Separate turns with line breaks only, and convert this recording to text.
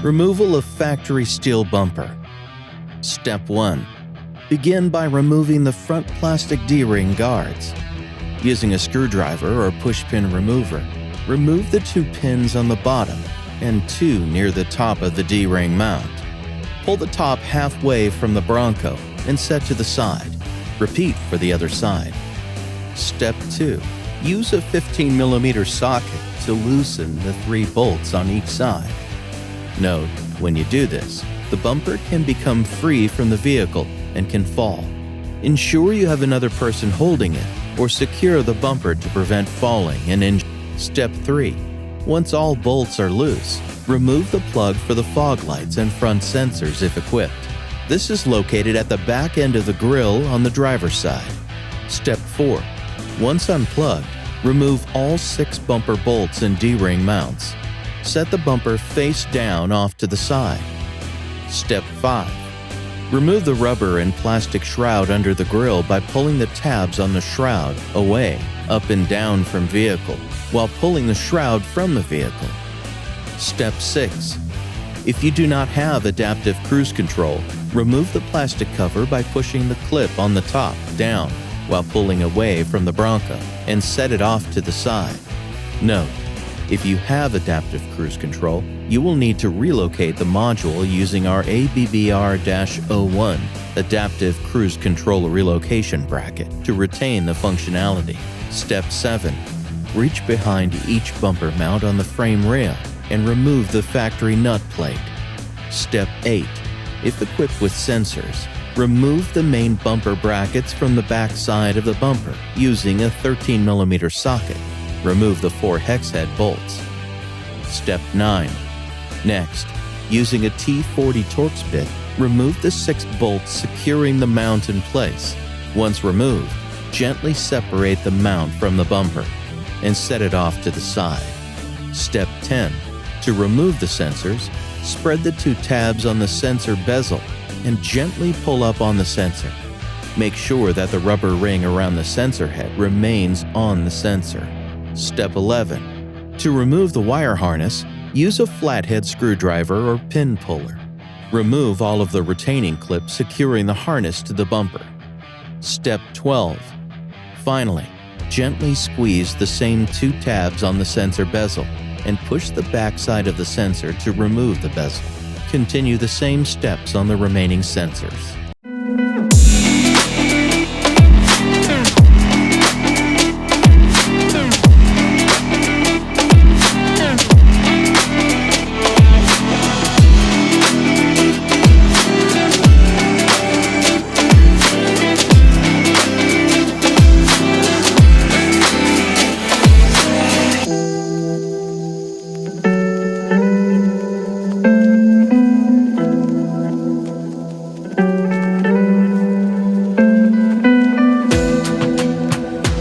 Removal of factory steel bumper. Step 1. Begin by removing the front plastic D-ring guards. Using a screwdriver or push-pin remover, remove the 2 pins on the bottom and 2 near the top of the D-ring mount. Pull the top halfway from the Bronco and set to the side. Repeat for the other side. Step 2. Use a 15mm socket to loosen the 3 bolts on each side. Note, when you do this, the bumper can become free from the vehicle and can fall. Ensure you have another person holding it or secure the bumper to prevent falling and injury. Step 3. Once all bolts are loose, remove the plug for the fog lights and front sensors if equipped. This is located at the back end of the grille on the driver's side. Step 4. Once unplugged, remove all 6 bumper bolts and D-ring mounts. Set the bumper face down off to the side. Step 5. Remove the rubber and plastic shroud under the grille by pulling the tabs on the shroud away, up and down from vehicle, while pulling the shroud from the vehicle. Step 6. If you do not have adaptive cruise control, remove the plastic cover by pushing the clip on the top down while pulling away from the Bronco and set it off to the side. Note, if you have adaptive cruise control, you will need to relocate the module using our ABBR-01 Adaptive Cruise Control Relocation Bracket to retain the functionality. Step 7. Reach behind each bumper mount on the frame rail and remove the factory nut plate. Step 8. If equipped with sensors, remove the main bumper brackets from the back side of the bumper using a 13mm socket. Remove the 4 hex head bolts. Step 9. Next, using a T40 Torx bit, remove the 6 bolts securing the mount in place. Once removed, gently separate the mount from the bumper and set it off to the side. Step 10. To remove the sensors, spread the 2 tabs on the sensor bezel and gently pull up on the sensor. Make sure that the rubber ring around the sensor head remains on the sensor. Step 11. To remove the wire harness, use a flathead screwdriver or pin puller. Remove all of the retaining clips securing the harness to the bumper. Step 12. Finally, gently squeeze the same 2 tabs on the sensor bezel and push the back side of the sensor to remove the bezel. Continue the same steps on the remaining sensors.